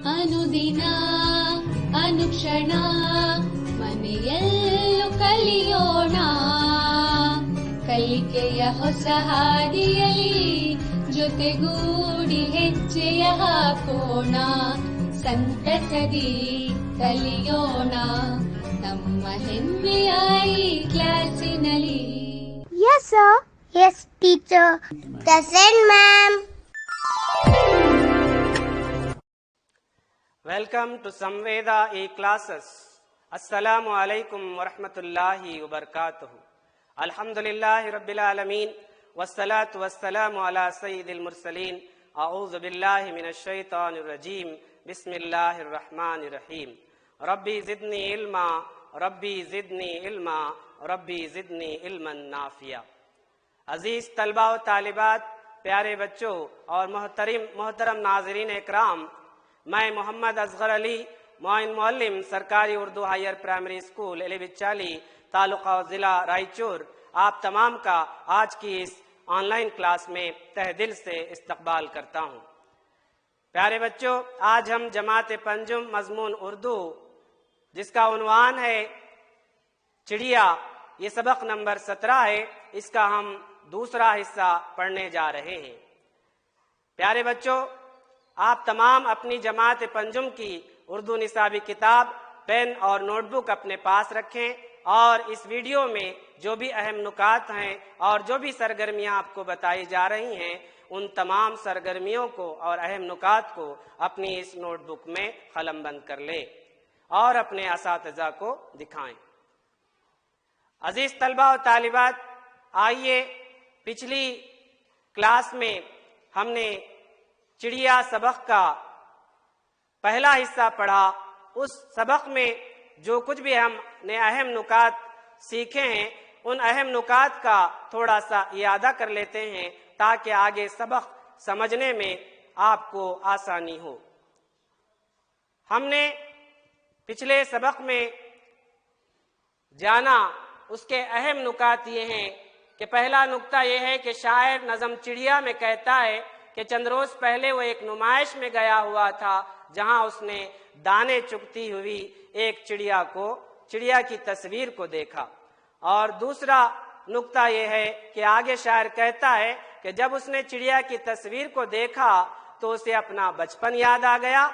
ಅನುದಿನ ಅನುಕ್ಷಣ ಮನೆಯಲ್ಲೂ ಕಲಿಯೋಣ, ಕಲಿಕೆಯ ಹೊಸ ಹಾದಿಯಲ್ಲಿ ಜೊತೆಗೂಡಿ ಹೆಜ್ಜೆಯ ಹಾಕೋಣ, ಸಂತಸದಿ ಕಲಿಯೋಣ ನಮ್ಮ ಹೆಮ್ಮೆಯ ಈ ಕ್ಲಾಸಿನಲ್ಲಿ. Yes, sir. Yes, teacher. Present, ma'am. Welcome to Samveda E-Classes. Assalamu alaikum wa rahmatullahi wa barakatuh. Alhamdulillahi rabbil alameen. Wassalatu wassalamu ala sayyidil mursaleen. A'udhu billahi minash shaitanir rajim. Bismillahir rahmanir rahim. Rabbi zidni ilma, Rabbi zidni ilma, Rabbi zidni ilman nafiya. अजीज तलबा व तालिबात, प्यारे बच्चों और मोहतरम नाजरीन इकराम, मैं मोहम्मद असगर अली मोइन मुअल्लिम सरकारी Urdu higher primary school Elibichali taluka ज़िला रायचूर आप तमाम का आज की इस ऑनलाइन क्लास में तहे दिल से इस्तकबाल करता हूँ। प्यारे बच्चों, आज हम जमात पंजुम मजमून उर्दू जिसका उन्वान है चिड़िया, ये सबक नंबर 17 है, इसका हम दूसरा हिस्सा पढ़ने जा रहे हैं। प्यारे बच्चों, आप तमाम अपनी जमात पंजुम की उर्दू निसाबी किताब, पेन और नोटबुक अपने पास रखें और इस वीडियो में जो भी अहम नुकात हैं और जो भी सरगर्मियां आपको बताई जा रही हैं, उन तमाम सरगर्मियों को और अहम नुकात को अपनी इस नोटबुक में कलमबंद कर लें और अपने असातिज़ा को दिखाएं। अजीज तलबा और तालिबात, आइए पिछली क्लास में हमने चिड़िया सबक का पहला हिस्सा पढ़ा। उस सबक में जो कुछ भी हमने अहम नुकात सीखे हैं, उन अहम नुकात का थोड़ा सा इयादा कर लेते हैं ताकि आगे सबक समझने में आपको आसानी हो। हमने पिछले सबक में जाना, उसके अहम नुकात ये हैं कि पहला नुक्ता ये है कि शायर नज़म चिड़िया में कहता है कि चंद रोज पहले वो एक नुमाइश में गया हुआ था जहां उसने दाने चुगती हुई एक चिड़िया की तस्वीर को देखा। और दूसरा नुक्ता ये है कि आगे शायर कहता है कि जब उसने चिड़िया की तस्वीर को देखा तो उसे अपना बचपन याद आ गया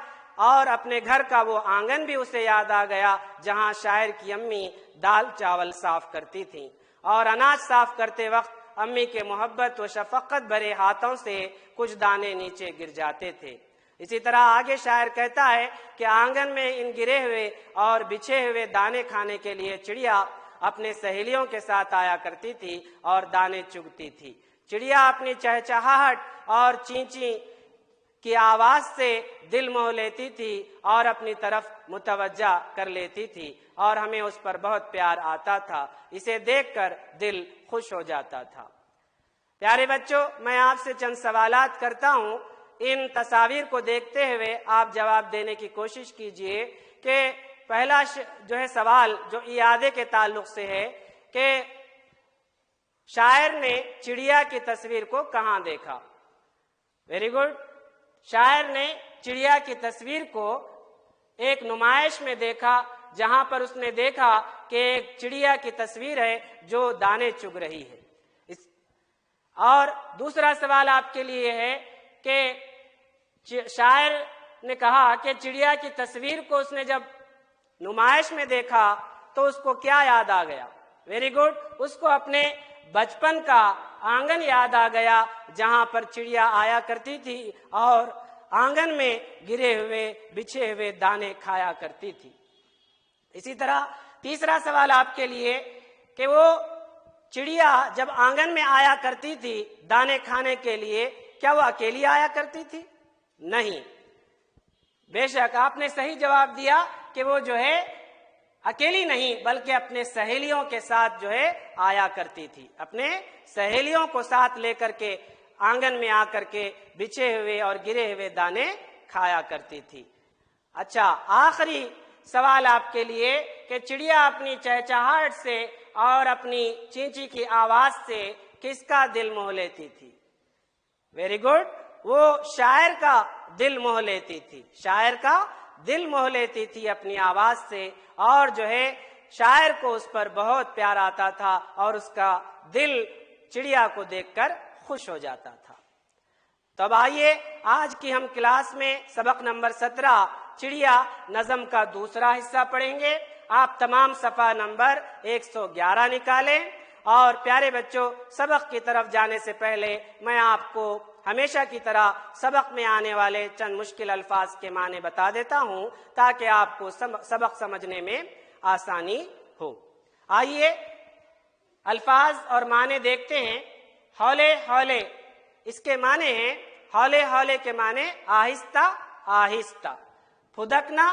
और अपने घर का वो आंगन भी उसे याद आ गया जहां शायर की अम्मी दाल चावल साफ करती थीं और अनाज साफ करते वक्त अम्मी के मोहब्बत व शफकत भरे हाथों से कुछ दाने नीचे गिर जाते थे। इसी तरह आगे शायर कहता है कि आंगन में इन गिरे हुए और बिछे हुए दाने खाने के लिए चिड़िया अपने सहेलियों के साथ आया करती थी और दाने चुगती थी। चिड़िया अपनी चहचहाहट और चींची की आवाज से दिल मोह लेती थी और अपनी तरफ मुतवज्जा कर लेती थी और हमें उस पर बहुत प्यार आता था। इसे देखकर दिल खुश हो जाता था। प्यारे बच्चों, मैं आपसे चंद सवालात करता हूँ। इन तस्वीर को देखते हुए आप जवाब देने की कोशिश कीजिए कि पहला जो है सवाल जो इयादे के ताल्लुक से है कि शायर ने चिड़िया की तस्वीर को कहाँ देखा। Very good. शायर ने चिड़िया की तस्वीर को एक नुमाइश में देखा जहां पर उसने देखा कि एक चिड़िया की तस्वीर है जो दाने चुग रही है। और दूसरा सवाल आपके लिए है कि शायर ने कहा कि चिड़िया की तस्वीर को उसने जब नुमाइश में देखा तो उसको क्या याद आ गया। Very good. उसको अपने बचपन का आंगन याद आ गया जहां पर चिड़िया आया करती थी और आंगन में गिरे हुए बिछे हुए दाने खाया करती थी। इसी तरह तीसरा सवाल आपके लिए कि वो चिड़िया जब आंगन में आया करती थी दाने खाने के लिए, क्या वो अकेली आया करती थी? नहीं। बेशक आपने सही जवाब दिया कि वो जो है अकेली नहीं बल्कि अपने सहेलियों के साथ जो है आया करती थी। अपने सहेलियों को साथ लेकर के आंगन में आकर के बिछे हुए और गिरे हुए दाने खाया करती थी। अच्छा, आखिरी सवाल आपके लिए कि चिड़िया अपनी चहचहाहट से और अपनी चींची की आवाज से किसका दिल मोह लेती थी? Very good. वो शायर का دل موہ لیتی تھی، شاعر کا دل موہ لیتی تھی اپنی آواز سے، اور جو ہے شاعر کو اس پر بہت پیار آتا تھا اور اس کا دل چڑیا کو دیکھ کر خوش ہو جاتا تھا۔ تو اب آئیے آج کی ہم کلاس میں سبق نمبر 17 چڑیا نظم کا دوسرا حصہ پڑھیں گے۔ آپ تمام صفحہ نمبر 111 نکالیں، اور پیارے بچوں سبق کی طرف جانے سے پہلے میں آپ کو ہمیشہ کی طرح سبق میں آنے والے چند مشکل الفاظ کے معنی بتا دیتا ہوں تاکہ آپ کو سبق سمجھنے میں آسانی ہو۔ آئیے الفاظ اور معنی دیکھتے ہیں۔ ہولے ہولے، اس کے معنی ہیں ہولے ہولے کے معنی آہستہ آہستہ۔ پھدکنا،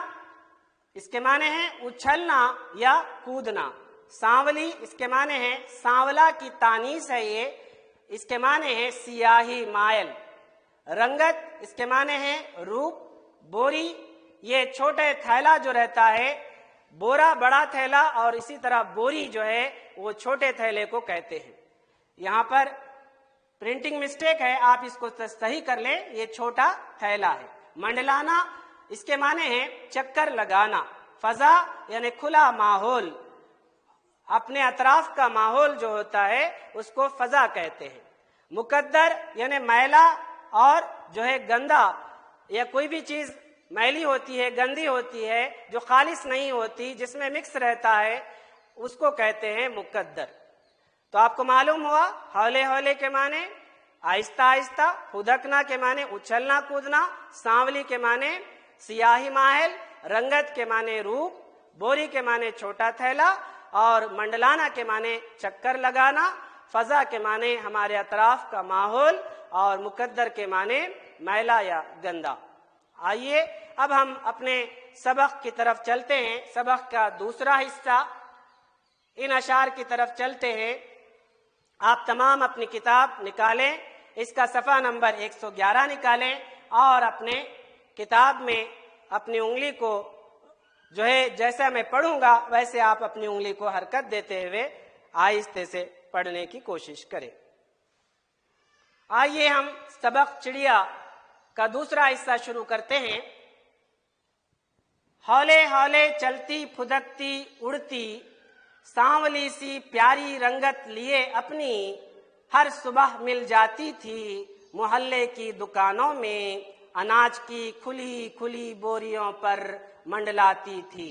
اس کے معنی ہیں اچھلنا یا کودنا۔ سانولی، اس کے معنی ہیں سانولا کی تانیث ہے یہ، اس کے معنی ہیں سیاہی مائل۔ رنگت، اس کے معنی ہیں روپ۔ بوری، یہ چھوٹے تھیلا جو رہتا ہے، بورا بڑا تھیلا اور اسی طرح بوری جو ہے وہ چھوٹے تھیلے کو کہتے ہیں۔ یہاں پر پرنٹنگ مسٹیک ہے، آپ اس کو صحیح کر لیں، یہ چھوٹا تھیلا ہے۔ منڈلانا، اس کے معنی ہیں چکر لگانا۔ فضا یعنی کھلا ماحول، اپنے اطراف کا ماحول جو ہوتا ہے اس کو فضا کہتے ہیں۔ مقدر یعنی میلا اور جو ہے گندا، یا کوئی بھی چیز میلی ہوتی ہے، گندی ہوتی ہے، جو خالص نہیں ہوتی، جس میں مکس رہتا ہے، اس کو کہتے ہیں مقدر۔ تو آپ کو معلوم ہوا ہولے ہولے کے معنی آہستہ آہستہ، پھدکنا کے معنی اچھلنا کودنا، سانولی کے معنی سیاہی مائل، رنگت کے معنی روپ، بوری کے معنی چھوٹا تھیلا، اور منڈلانا کے معنی چکر لگانا، فضا کے معنی ہمارے اطراف کا ماحول، اور مقدر کے معنی میلا یا گندا۔ آئیے اب ہم اپنے سبق کی طرف چلتے ہیں، سبق کا دوسرا حصہ، ان اشعار کی طرف چلتے ہیں۔ آپ تمام اپنی کتاب نکالیں، اس کا صفحہ نمبر 111 نکالیں، اور اپنے کتاب میں اپنی انگلی کو جو ہے جیسا میں پڑھوں گا ویسے آپ اپنی انگلی کو حرکت دیتے ہوئے آہستہ سے پڑھنے کی کوشش کریں۔ آئیے ہم سبق چڑیا کا دوسرا حصہ شروع کرتے ہیں۔ ہولے ہولے چلتی پھدکتی اڑتی، سانولی سی پیاری رنگت لیے اپنی، ہر صبح مل جاتی تھی محلے کی دکانوں میں، اناج کی کھلی کھلی بوریوں پر منڈلاتی تھی۔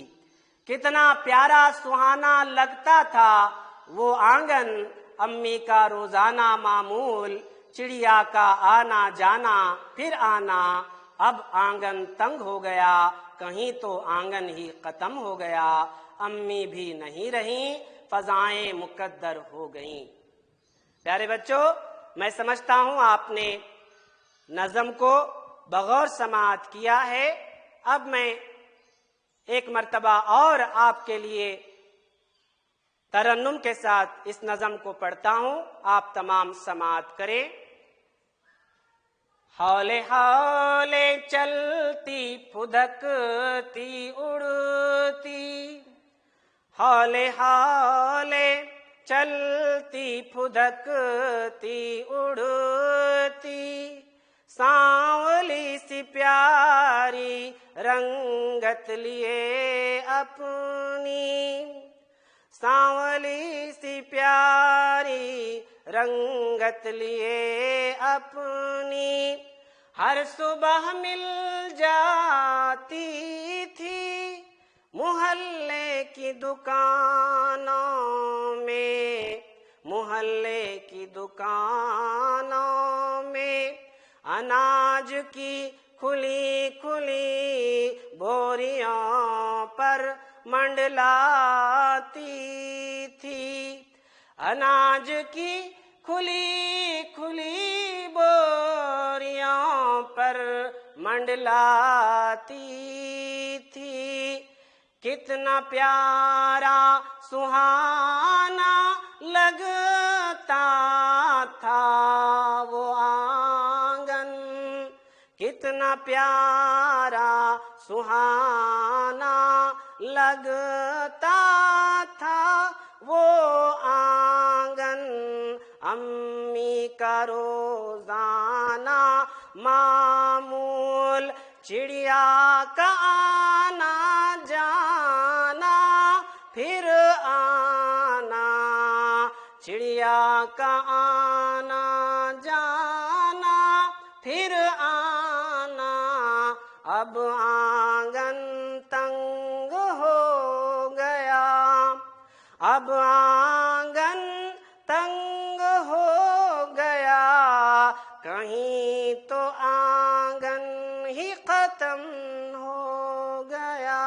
کتنا پیارا سہانا لگتا تھا وہ آنگن، امی کا روزانہ معمول، چڑیا کا آنا جانا پھر آنا، اب آنگن تنگ ہو گیا، کہیں تو آنگن ہی ختم ہو گیا، امی بھی نہیں رہیں، فضائیں مقدر ہو گئیں۔ پیارے بچوں، میں سمجھتا ہوں آپ نے نظم کو بغور سماعت کیا ہے۔ اب میں ایک مرتبہ اور آپ کے لیے ترنم کے ساتھ اس نظم کو پڑھتا ہوں، آپ تمام سماعت کریں۔ ہولے ہولے چلتی پھدکتی اڑتی، ہولے ہولے چلتی پھدکتی اڑتی، سانولی سی پیاری رنگت لیے اپنی، سانولی سی پیاری رنگت لیے اپنی، ہر صبح مل جاتی تھی محلے کی دکانوں میں، محلے کی دکانوں میں، اناج کی کھلی کھلی بوریوں پر منڈلاتی تھی، اناج کی کھلی کھلی بوریوں پر منڈلاتی تھی، کتنا پیارا سہانا لگتا تھا وہ آنگن، کتنا پیارا سہانا لگتا تھا وہ آنگن، امی کا روزانہ معمول، चिड़िया का आना जाना फिर आना, चिड़िया का आना जाना फिर आना, अब आंगन तंग हो गया, अब आंगन तंग हो गया, कहीं तो आंगन ही खत्म हो गया,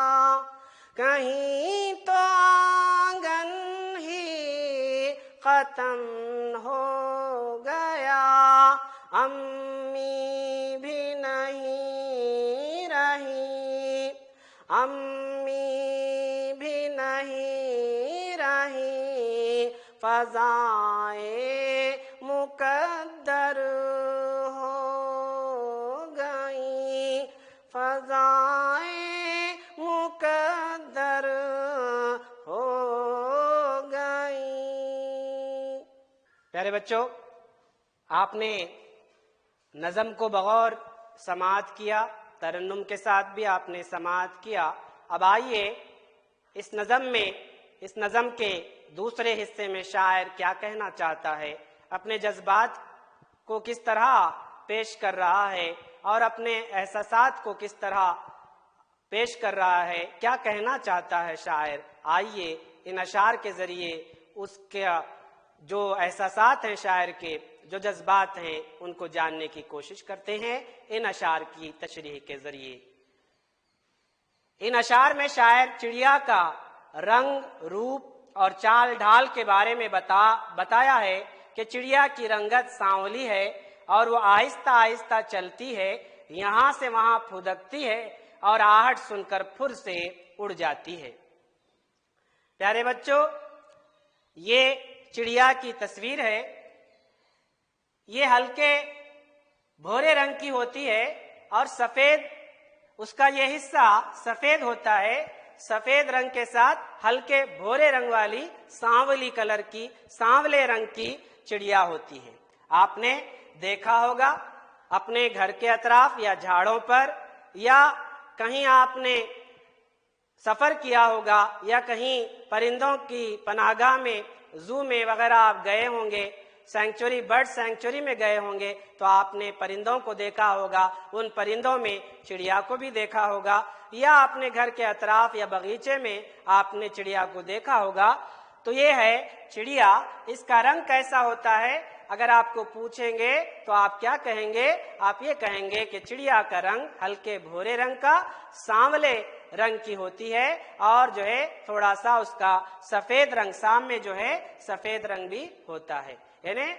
कहीं तो आंगन ही खत्म हो गया, अम्मी भी नहीं रही, अम्मी भी नहीं रही, फ़ज़ाए मुक़द्दर हो गई, फ़ज़ाए मुक़द्दर हो गई। प्यारे बच्चों, आपने नज़म को बगौर समाअत किया, तरन्नुम के साथ भी आपने समाअत किया। अब आइए इस नज़म के दूसरे हिस्से में शायर क्या कहना चाहता है, अपने जज्बात को किस तरह पेश कर रहा है और अपने एहसासात को किस तरह पेश कर रहा है, क्या कहना चाहता है शायर। आइए इन अशार के ज़रिए उसके जो एहसासात हैं शायर के, जो जज्बात हैं, उनको जानने की कोशिश करते हैं इन अशार की तशरीह के ज़रिए। इन अशार में शायर चिड़िया का रंग, रूप और चाल ढाल के बारे में बताया है कि चिड़िया की रंगत सांवली है और वो आहिस्ता आहिस्ता चलती है, यहाँ से वहाँ फुदकती है और आहट सुनकर फुर से उड़ जाती है। प्यारे बच्चों, ये चिड़िया की तस्वीर है। ये हल्के भूरे रंग की होती है और सफेद, उसका ये हिस्सा सफेद होता है। सफेद रंग के साथ हल्के भूरे रंग वाली सांवली कलर की, सांवले रंग की चिड़िया होती है। आपने देखा होगा अपने घर के अतराफ या झाड़ों पर, या कहीं आपने सफर किया होगा, या कहीं परिंदों की पनाहगाह में, जू में वगैरह आप गए होंगे, सैंक्चुरी, बर्ड सैंक्चुरी में गए होंगे, तो आपने परिंदों को देखा होगा। उन परिंदों में चिड़िया को भी देखा होगा, या अपने घर के अतराफ या बगीचे में आपने चिड़िया को देखा होगा। तो ये है चिड़िया। इसका रंग कैसा होता है अगर आपको पूछेंगे तो आप क्या कहेंगे? आप ये कहेंगे कि चिड़िया का रंग हल्के भूरे रंग का, सांवले रंग की होती है, और जो है थोड़ा सा उसका सफेद रंग, शाम में जो है सफेद रंग भी होता है, यानी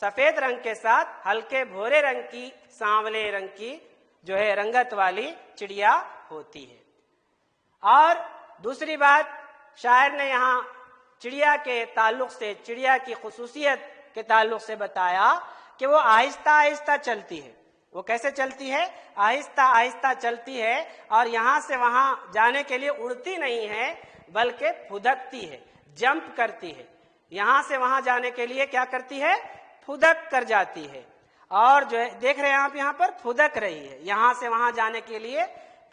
सफेद रंग के साथ हल्के भूरे रंग की, सांवले रंग की जो है रंगत वाली चिड़िया होती है। और दूसरी बात, शायर ने यहाँ चिड़िया के ताल्लुक से, चिड़िया की खुसूसियत के ताल्लुक से बताया कि वो आहिस्ता आहिस्ता चलती है। वो कैसे चलती है? आहिस्ता आहिस्ता चलती है, और यहाँ से वहाँ जाने के लिए उड़ती नहीं है, बल्कि फुदकती है, जंप करती है। यहाँ से वहाँ जाने के लिए क्या करती है? फुदक कर जाती है। और जो है देख रहे हैं आप, यहाँ पर फुदक रही है, यहाँ से वहाँ जाने के लिए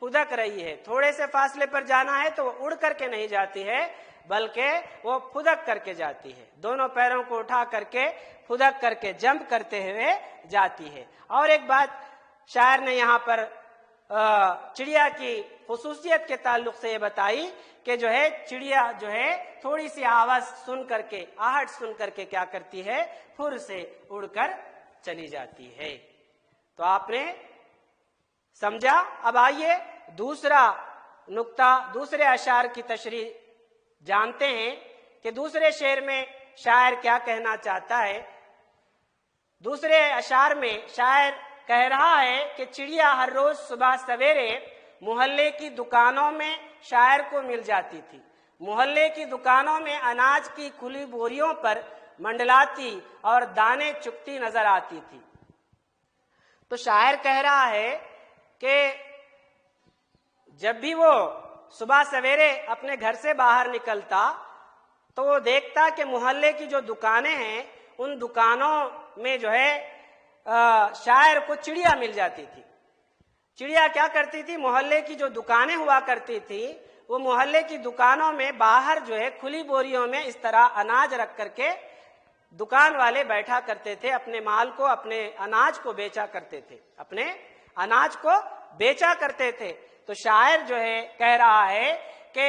फुदक रही है। थोड़े से फासले पर जाना है तो वो उड़ करके नहीं जाती है, बल्कि वो फुदक करके जाती है। दोनों पैरों को उठा करके फुदक करके जंप करते हुए जाती है। और एक बात शायर ने यहाँ पर चिड़िया की खुसूसियत के ताल्लुक से ये बताई कि जो है चिड़िया जो है थोड़ी सी आवाज सुन करके, आहट सुन करके क्या करती है? फुर से उड़कर चली जाती है। तो आपने समझा। अब आइए दूसरा नुक्ता, दूसरे अशार की तशरीह जानते हैं कि दूसरे शेर में शायर क्या कहना चाहता है। दूसरे अशार में शायर कह रहा है कि चिड़िया हर रोज सुबह सवेरे मोहल्ले की दुकानों में शायर को मिल जाती थी। मोहल्ले की दुकानों में अनाज की खुली बोरियों पर मंडलाती और दाने चुगती नजर आती थी। तो शायर कह रहा है कि जब भी वो सुबह सवेरे अपने घर से बाहर निकलता तो वो देखता कि मोहल्ले की जो दुकानें हैं, उन दुकानों में जो है शायर को चिड़िया मिल जाती थी। चिड़िया क्या करती थी, मोहल्ले की जो दुकानें हुआ करती थी, वो मोहल्ले की दुकानों में बाहर जो है खुली बोरियों में इस तरह अनाज रख करके दुकान वाले बैठा करते थे, अपने माल को, अपने अनाज को बेचा करते थे, अपने अनाज को बेचा करते थे। तो शायर जो है कह रहा है कि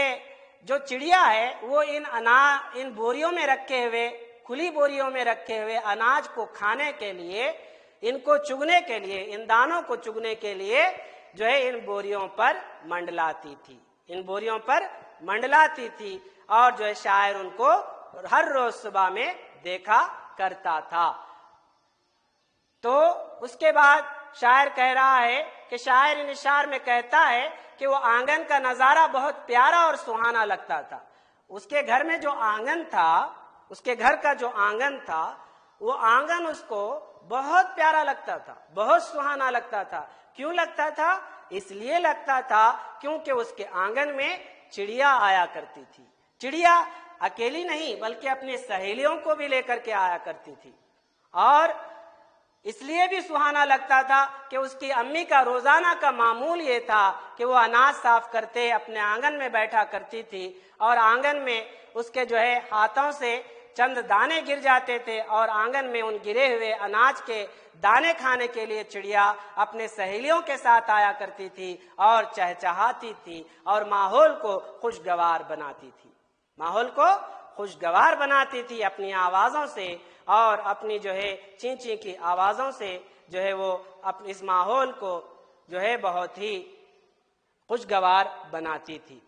जो चिड़िया है वो इन बोरियों में रखे हुए, खुली बोरियों में रखे हुए अनाज को खाने के लिए, इनको चुगने के लिए, इन दानों को चुगने के लिए जो है इन बोरियों पर मंडलाती थी, इन बोरियों पर मंडलाती थी। और जो है शायर उनको हर रोज सुबह में देखा करता था। तो उसके बाद शायर कह रहा है कि शायर इन इशार में कहता है कि वो आंगन का नजारा बहुत प्यारा और सुहाना लगता था। उसके घर में जो आंगन था, उसके घर का जो आंगन था, वो आंगन उसको बहुत प्यारा लगता था, बहुत सुहाना लगता था। क्यों लगता था? इसलिए लगता था क्योंकि उसके आंगन में चिड़िया आया करती थी। चिड़िया अकेली नहीं बल्कि अपनी सहेलियों को भी लेकर के आया करती थी। और इसलिए भी सुहाना लगता था कि उसकी अम्मी का रोजाना का मामूल ये था कि वो अनाज साफ करते अपने आंगन में बैठा करती थी, और आंगन में उसके जो है हाथों से चंद दाने गिर जाते थे, और आंगन में उन गिरे हुए अनाज के दाने खाने के लिए चिड़िया अपने सहेलियों के साथ आया करती थी और चहचहाती थी और माहौल को खुशगवार बनाती थी, माहौल को खुशगवार बनाती थी अपनी आवाजों से, और अपनी जो है ची ची की आवाजों से जो है वो इस माहौल को जो है बहुत ही खुशगवार बनाती थी।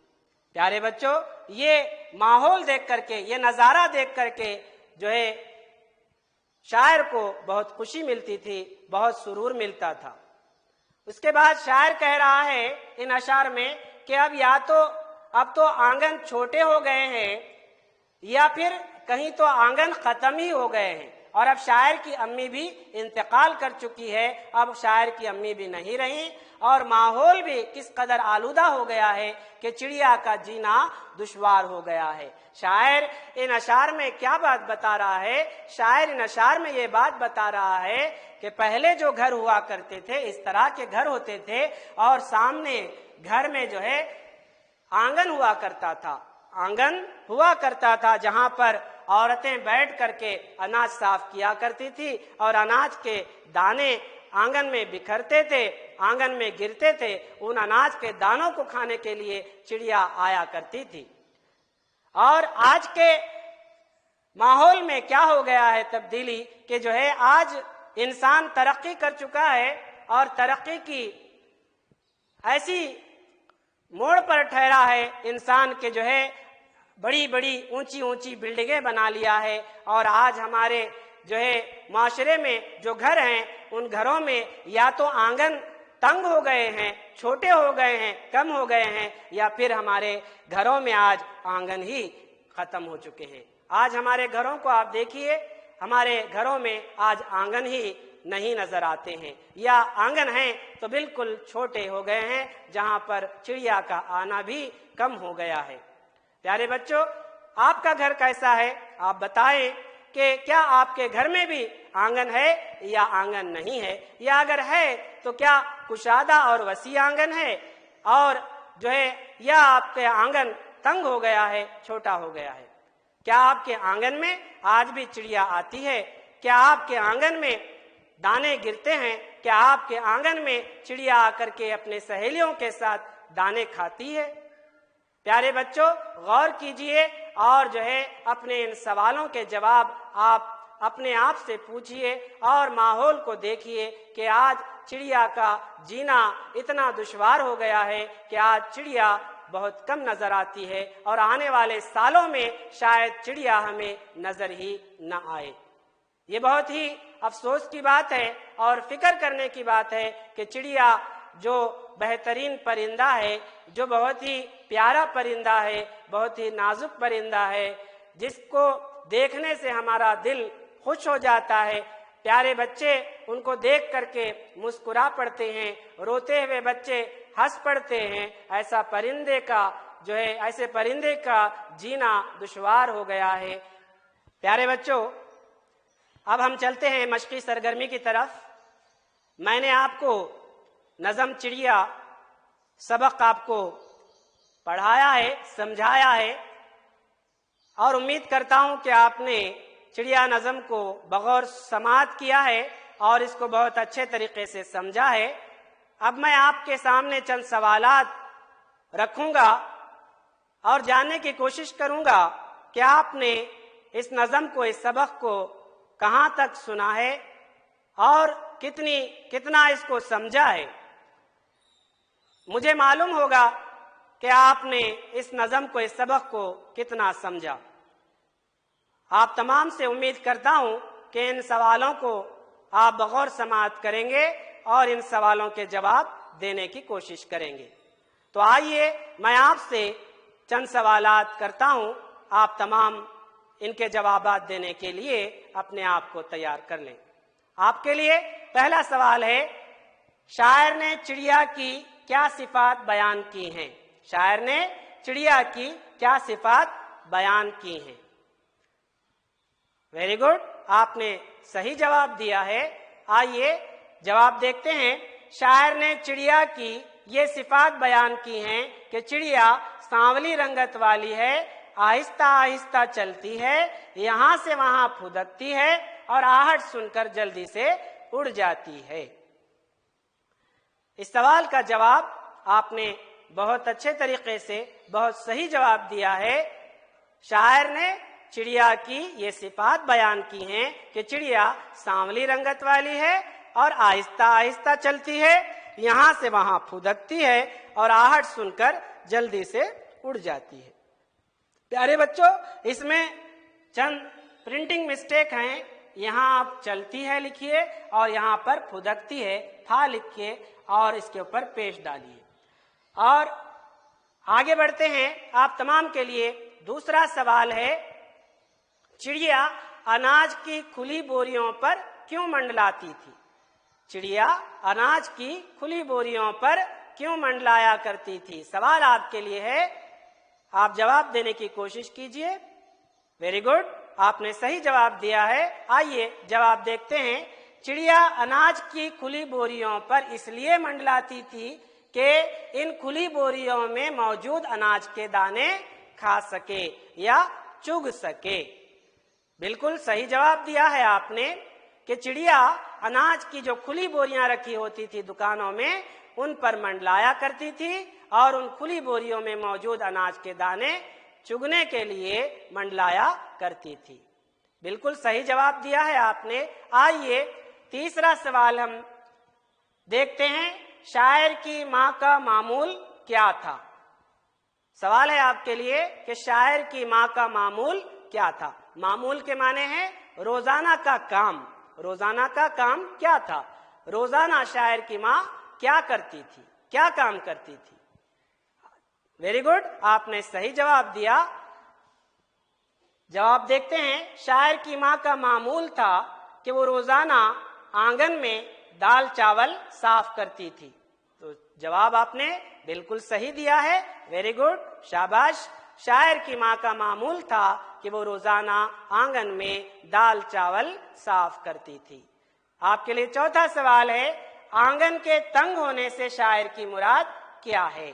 प्यारे बच्चों, ये माहौल देख करके, ये नजारा देख करके जो है शायर को बहुत खुशी मिलती थी, बहुत सुरूर मिलता था। उसके बाद शायर कह रहा है इन अशार में कि अब तो आंगन छोटे हो गए हैं, या फिर कहीं तो आंगन खत्म ही हो गए हैं, और अब शायर की अम्मी भी इंतकाल कर चुकी है, अब शायर की अम्मी भी नहीं रही, और माहौल भी किस कदर आलूदा हो गया है कि चिड़िया का जीना दुश्वार हो गया है। शायर इन अशार में क्या बात बता रहा है? शायर इन अशार में ये बात बता रहा है कि पहले जो घर हुआ करते थे, इस तरह के घर होते थे, और सामने घर में जो है आंगन हुआ करता था, आंगन हुआ करता था जहां पर औरतें बैठ करके अनाज साफ किया करती थी, और अनाज के दाने आंगन में बिखरते थे, आंगन में गिरते थे। उन अनाज के दानों को खाने के लिए चिड़िया आया करती थी। और आज के माहौल में क्या हो गया है तब्दीली कि जो है आज इंसान तरक्की कर चुका है, और तरक्की की ऐसी मोड़ पर ठहरा है इंसान के जो है बड़ी बड़ी ऊंची ऊंची बिल्डिंगें बना लिया है। और आज हमारे जो है माशरे में जो घर हैं, उन घरों में या तो आंगन तंग हो गए हैं, छोटे हो गए हैं, कम हो गए हैं, या फिर हमारे घरों में आज आंगन ही खत्म हो चुके हैं। आज हमारे घरों को आप देखिए, हमारे घरों में आज आंगन ही नहीं नजर आते हैं, या आंगन हैं तो बिल्कुल छोटे हो गए हैं, जहां पर चिड़िया का आना भी कम हो गया है। प्यारे बच्चों, आपका घर कैसा है? आप बताएं कि क्या आपके घर में भी आंगन है या आंगन नहीं है, या अगर है तो क्या कुशादा और वसी आंगन है, और जो है या आपके आंगन तंग हो गया है, छोटा हो गया है। क्या आपके आंगन में आज भी चिड़िया आती है? क्या आपके आंगन में दाने गिरते हैं? क्या आपके आंगन में चिड़िया आकर के अपने सहेलियों के साथ दाने खाती है? प्यारे बच्चों, गौर कीजिए और जो है अपने इन सवालों के जवाब आप अपने आप से पूछिए, और माहौल को देखिए कि आज चिड़िया का जीना इतना दुश्वार हो गया है कि आज चिड़िया बहुत कम नजर आती है, और आने वाले सालों में शायद चिड़िया हमें नजर ही न आए। ये बहुत ही अफसोस की बात है और फिक्र करने की बात है कि चिड़िया जो बेहतरीन परिंदा है, जो बहुत ही प्यारा परिंदा है, बहुत ही नाजुक परिंदा है, जिसको देखने से हमारा दिल खुश हो जाता है। प्यारे बच्चे उनको देख करके मुस्कुरा पड़ते हैं, रोते हुए बच्चे हंस पड़ते हैं। ऐसा परिंदे का जो है, ऐसे परिंदे का जीना दुश्वार हो गया है। प्यारे बच्चों, अब हम चलते हैं मशक़ी सरगर्मी की तरफ। मैंने आपको नज़म चिड़िया सबक आपको पढ़ाया है, समझाया है और उम्मीद करता हूं कि आपने चिड़िया नज़म को बगौर समाअत किया है और इसको बहुत अच्छे तरीके से समझा है। अब मैं आपके सामने चंद सवालात रखूंगा और जानने की कोशिश करूंगा कि आपने इस नज़म को, इस सबक को कहां तक सुना है और कितना इसको समझा है। मुझे मालूम होगा कि आपने इस नज़म को, इस सबक को कितना समझा। आप तमाम से उम्मीद करता हूं कि इन सवालों को आप बगौर समाअत करेंगे और इन सवालों के जवाब देने की कोशिश करेंगे। तो आइए मैं आपसे चंद सवालात करता हूं, आप तमाम इनके जवाबात देने के लिए अपने आप को तैयार कर लें। आपके लिए पहला सवाल है, शायर ने चिड़िया की क्या सिफात बयान की हैं? शायर ने चिड़िया की क्या सिफात बयान की हैं? वेरी गुड, आपने सही जवाब दिया है। आइए जवाब देखते हैं। शायर ने चिड़िया की ये सिफात बयान की हैं कि चिड़िया सांवली रंगत वाली है, आहिस्ता आहिस्ता चलती है, यहां से वहां फुदकती है और आहट सुनकर जल्दी से उड़ जाती है। इस सवाल का जवाब आपने बहुत अच्छे तरीके से, बहुत सही जवाब दिया है। शायर ने चिड़िया की ये सिफात बयान की हैं कि चिड़िया सांवली रंगत वाली है और आहिस्ता आहिस्ता चलती है, यहां से वहां फुदकती है और आहट सुनकर जल्दी से उड़ जाती है। प्यारे बच्चों, इसमें चंद प्रिंटिंग मिस्टेक हैं। यहाँ आप चलती है लिखिए और यहाँ पर फुदकती है था लिखिए और इसके ऊपर पेश डालिए। और आगे बढ़ते हैं। आप तमाम के लिए दूसरा सवाल है, चिड़िया अनाज की खुली बोरियों पर क्यों मंडलाती थी? चिड़िया अनाज की खुली बोरियों पर क्यों मंडलाया करती थी? सवाल आपके लिए है, आप जवाब देने की कोशिश कीजिए। वेरी गुड, आपने सही जवाब दिया है। आइए जवाब देखते हैं। चिड़िया अनाज की खुली बोरियों पर इसलिए मंडलाती थी कि इन खुली बोरियों में मौजूद अनाज के दाने खा सके या चुग सके। बिल्कुल सही जवाब दिया है आपने कि चिड़िया अनाज की जो खुली बोरियां रखी होती थी दुकानों में, उन पर मंडलाया करती थी और उन खुली बोरियों में मौजूद अनाज के दाने चुगने के लिए मंडलाया करती थी। बिल्कुल सही जवाब दिया है आपने। आइए तीसरा सवाल हम देखते हैं, शायर की माँ का मामूल क्या था? सवाल है आपके लिए कि शायर की माँ का मामूल क्या था? मामूल के माने हैं रोजाना का काम। रोजाना का काम क्या था? रोजाना शायर की माँ क्या करती थी, क्या काम करती थी? वेरी गुड, आपने सही जवाब दिया। जवाब देखते हैं। शायर की माँ का मामूल था कि वो रोजाना आंगन में दाल चावल साफ करती थी। तो जवाब आपने बिल्कुल सही दिया है। वेरी गुड, शाबाश। शायर की माँ का मामूल था कि वो रोजाना आंगन में दाल चावल साफ करती थी। आपके लिए चौथा सवाल है, आंगन के तंग होने से शायर की मुराद क्या है?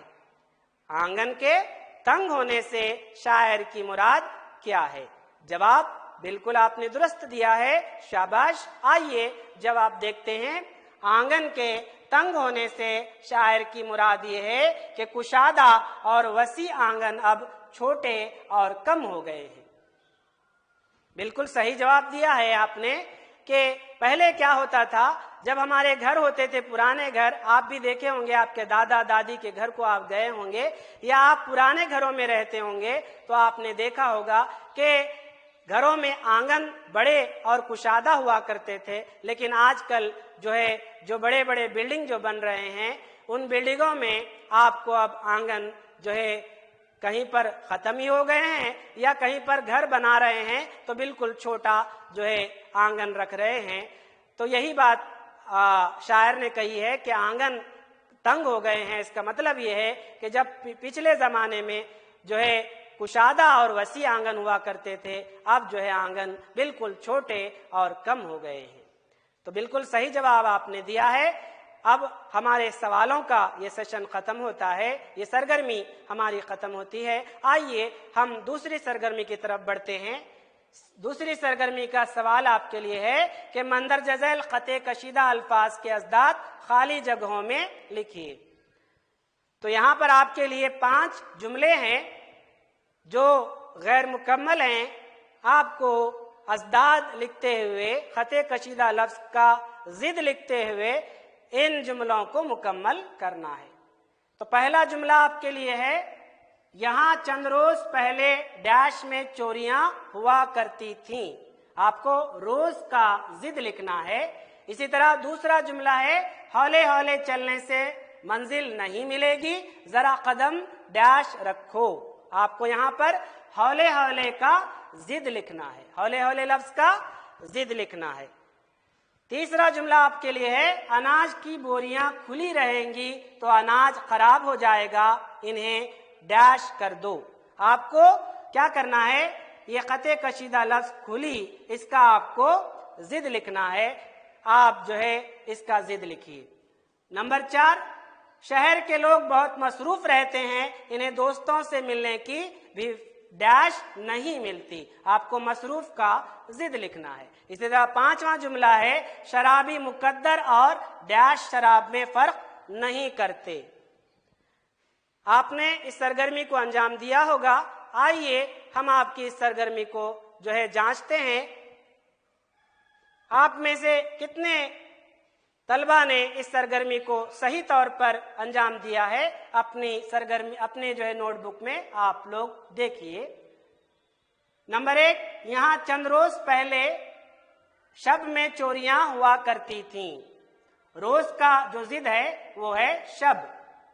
आंगन के तंग होने से शायर की मुराद क्या है? जवाब बिल्कुल आपने दुरुस्त दिया है, शाबाश। आइए जवाब देखते हैं। आंगन के तंग होने से शायर की मुराद ये है कि कुशादा और वसी आंगन अब छोटे और कम हो गए हैं। बिल्कुल सही जवाब दिया है आपने कि पहले क्या होता था, जब हमारे घर होते थे, पुराने घर, आप भी देखे होंगे, आपके दादा दादी के घर को आप गए होंगे या आप पुराने घरों में रहते होंगे तो आपने देखा होगा कि घरों में आंगन बड़े और कुशादा हुआ करते थे। लेकिन आजकल जो बड़े बड़े बिल्डिंग जो बन रहे हैं, उन बिल्डिंगों में आपको अब आंगन कहीं पर खत्म ही हो गए हैं या कहीं पर घर बना रहे हैं तो बिल्कुल छोटा आंगन रख रहे हैं। तो यही बात शायर ने कही है कि आंगन तंग हो गए हैं। इसका मतलब ये है कि जब पिछले जमाने में कुशादा और वसी आंगन हुआ करते थे, अब आंगन बिल्कुल छोटे और कम हो गए हैं। तो बिल्कुल सही जवाब आपने दिया है। اب ہمارے سوالوں کا یہ سیشن ختم ہوتا ہے، یہ سرگرمی ہماری ختم ہوتی ہے۔ آئیے ہم دوسری سرگرمی کی طرف بڑھتے ہیں۔ دوسری سرگرمی کا سوال آپ کے لیے ہے کہ مندرجہ ذیل خط کشیدہ الفاظ کے ازداد خالی جگہوں میں لکھیے۔ تو یہاں پر آپ کے لیے 5 جملے ہیں جو غیر مکمل ہیں، آپ کو ازداد لکھتے ہوئے، خط کشیدہ لفظ کا ضد لکھتے ہوئے ان جملوں کو مکمل کرنا ہے۔ تو پہلا جملہ آپ کے لیے ہے، یہاں چند روز پہلے ڈیش میں چوریاں ہوا کرتی تھیں۔ آپ کو روز کا ضد لکھنا ہے۔ اسی طرح دوسرا جملہ ہے، ہولے ہولے چلنے سے منزل نہیں ملے گی، ذرا قدم ڈیش رکھو۔ آپ کو یہاں پر ہولے ہولے کا ضد لکھنا ہے، ہولے ہولے لفظ کا ضد لکھنا ہے۔ تیسرا جملہ آپ کے لیے ہے، اناج کی بوریاں کھلی رہیں گی تو اناج خراب ہو جائے گا، انہیں ڈیش کر دو۔ آپ کو کیا کرنا ہے، یہ خط کشیدہ لفظ کھلی، اس کا آپ کو ضد لکھنا ہے۔ آپ جو ہے اس کا ضد لکھیے۔ نمبر 4، شہر کے لوگ بہت مصروف رہتے ہیں، انہیں دوستوں سے ملنے کی بھی ڈیش نہیں ملتی۔ آپ کو مصروف کا ضد لکھنا ہے۔ اسی طرح 5واں جملہ ہے، شرابی مقدر اور ڈیش شراب میں فرق نہیں کرتے۔ آپ نے اس سرگرمی کو انجام دیا ہوگا۔ آئیے ہم آپ کی اس سرگرمی کو جو ہے جانچتے ہیں۔ آپ میں سے کتنے طلبہ نے اس سرگرمی کو صحیح طور پر انجام دیا ہے؟ اپنی سرگرمی اپنے جو ہے نوٹ بک میں آپ لوگ دیکھیے۔ نمبر 1، یہاں چند روز پہلے شب میں چوریاں ہوا کرتی تھیں۔ روز کا جو ضد ہے وہ ہے شب۔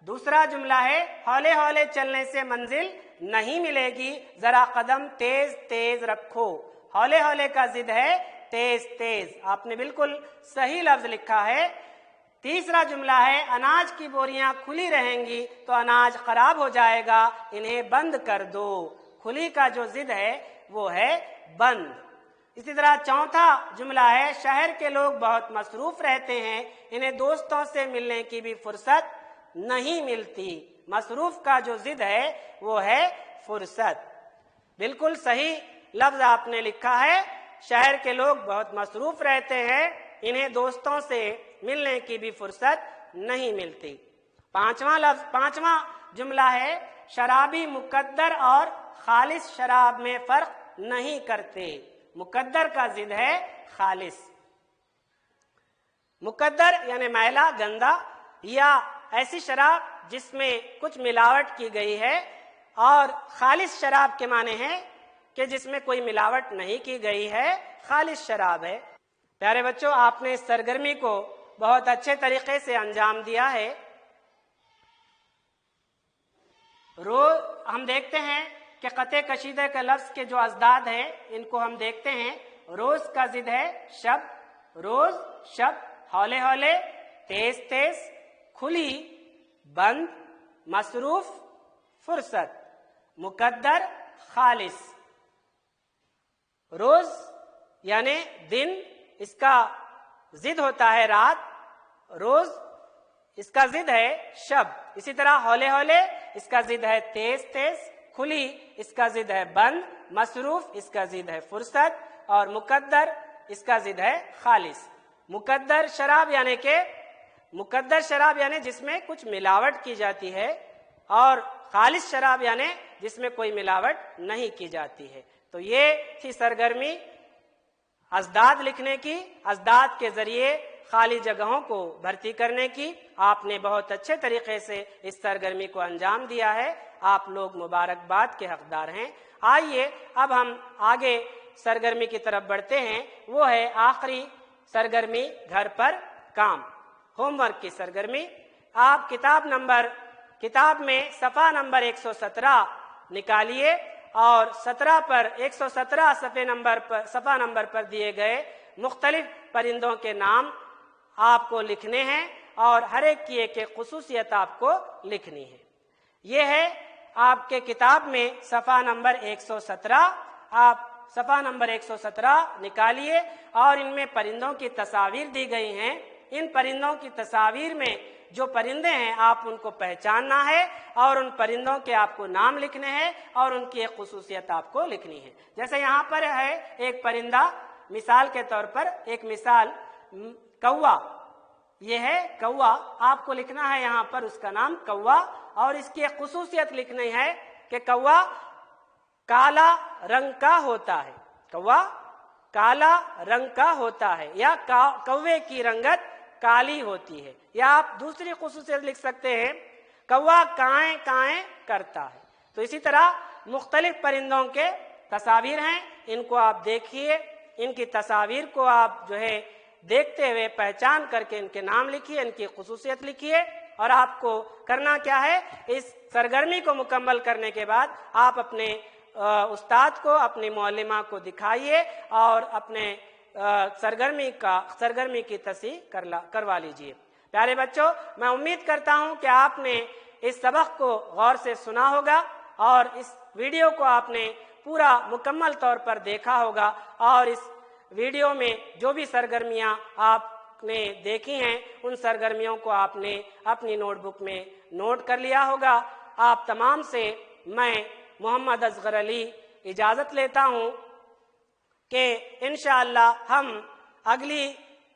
دوسرا جملہ ہے، ہولے ہولے چلنے سے منزل نہیں ملے گی، ذرا قدم تیز تیز رکھو۔ ہولے ہولے کا ضد ہے تیز تیز۔ آپ نے بالکل صحیح لفظ لکھا ہے۔ تیسرا جملہ ہے، اناج کی بوریاں کھلی رہیں گی تو اناج خراب ہو جائے گا، انہیں بند کر دو۔ کھلی کا جو ضد ہے وہ ہے بند۔ اسی طرح چوتھا جملہ ہے، شہر کے لوگ بہت مصروف رہتے ہیں، انہیں دوستوں سے ملنے کی بھی فرصت نہیں ملتی۔ مصروف کا جو ضد ہے وہ ہے فرصت۔ بالکل صحیح لفظ آپ نے لکھا ہے، شہر کے لوگ بہت مصروف رہتے ہیں، انہیں دوستوں سے ملنے کی بھی فرصت نہیں ملتی۔ پانچواں جملہ ہے، شرابی مقدر اور خالص شراب میں فرق نہیں کرتے۔ مقدر کا ضد ہے خالص۔ مقدر یعنی میلا، گندا، یا ایسی شراب جس میں کچھ ملاوٹ کی گئی ہے، اور خالص شراب کے معنی ہے کہ جس میں کوئی ملاوٹ نہیں کی گئی ہے، خالص شراب ہے۔ پیارے بچوں، آپ نے اس سرگرمی کو بہت اچھے طریقے سے انجام دیا ہے۔ روز ہم دیکھتے ہیں کہ خط کشیدہ کے لفظ کے جو ازداد ہیں ان کو ہم دیکھتے ہیں۔ روز کا ضد ہے شب، روز شب، ہولے ہولے تیز تیز، کھلی بند، مصروف فرصت، مقدر خالص۔ روز یعنی دن، اس کا ضد ہوتا ہے رات، روز اس کا ضد ہے شب۔ اسی طرح ہولے ہولے اس کا ضد ہے تیز تیز، کھلی اس کا ضد ہے بند، مصروف اس کا ضد ہے فرصت، اور مقدر اس کا ضد ہے خالص۔ مقدر شراب یعنی جس میں کچھ ملاوٹ کی جاتی ہے، اور خالص شراب یعنی جس میں کوئی ملاوٹ نہیں کی جاتی ہے۔ تو یہ تھی سرگرمی ازداد لکھنے کی، ازداد کے ذریعے خالی جگہوں کو بھرتی کرنے کی۔ آپ نے بہت اچھے طریقے سے اس سرگرمی کو انجام دیا ہے، آپ لوگ مبارکباد کے حقدار ہیں۔ آئیے اب ہم آگے سرگرمی کی طرف بڑھتے ہیں، وہ ہے آخری سرگرمی، گھر پر کام، ہوم ورک کی سرگرمی۔ آپ کتاب میں صفحہ نمبر 117 نکالیے، اور 117 صفحہ نمبر پر دیے گئے مختلف پرندوں کے نام آپ کو لکھنے ہیں، اور ہر ایک کی ایک خصوصیت آپ کو لکھنی ہے۔ یہ ہے آپ کے کتاب میں صفحہ نمبر 117۔ آپ صفحہ نمبر 117 نکالیے، اور ان میں پرندوں کی تصاویر دی گئی ہیں۔ ان پرندوں کی تصاویر میں جو پرندے ہیں آپ ان کو پہچاننا ہے اور ان پرندوں کے آپ کو نام لکھنے ہیں اور ان کی ایک خصوصیت آپ کو لکھنی ہے. جیسے یہاں پر ہے ایک پرندہ، مثال کے طور پر ایک مثال کوا، یہ ہے کوا، آپ کو لکھنا ہے یہاں پر اس کا نام کوا، اور اس کی ایک خصوصیت لکھنی ہے کہ کوا کالا رنگ کا ہوتا ہے، کوا کالا رنگ کا ہوتا ہے، یا کوے کی رنگت کالی ہوتی ہے. یا آپ دوسری خصوصیت لکھ سکتے ہیں کوا کائیں کائیں کرتا ہے. تو اسی طرح مختلف پرندوں کے تصاویر ہیں، ان کو آپ دیکھیے، ان کی تصاویر کو آپ جو ہے دیکھتے ہوئے پہچان کر کے ان کے نام لکھیے، ان کی خصوصیت لکھیے. اور آپ کو کرنا کیا ہے، اس سرگرمی کو مکمل کرنے کے بعد آپ اپنے استاد کو، اپنی معلمہ کو دکھائیے اور اپنے سرگرمی کی تصحیح کروا لیجیے. پیارے بچوں، میں امید کرتا ہوں کہ آپ نے اس سبق کو غور سے سنا ہوگا اور اس ویڈیو کو آپ نے پورا مکمل طور پر دیکھا ہوگا، اور اس ویڈیو میں جو بھی سرگرمیاں آپ نے دیکھی ہیں ان سرگرمیوں کو آپ نے اپنی نوٹ بک میں نوٹ کر لیا ہوگا. آپ تمام سے میں محمد اصغر علی اجازت لیتا ہوں کہ انشاءاللہ ہم اگلی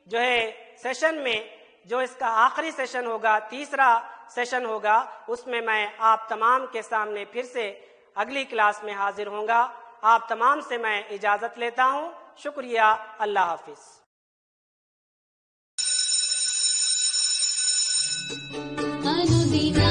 جو ہے سیشن میں، جو اس کا آخری سیشن ہوگا، تیسرا سیشن ہوگا، اس میں آپ تمام کے سامنے پھر سے اگلی کلاس میں حاضر ہوں گا. آپ تمام سے میں اجازت لیتا ہوں. شکریہ. اللہ حافظ. अनुदिना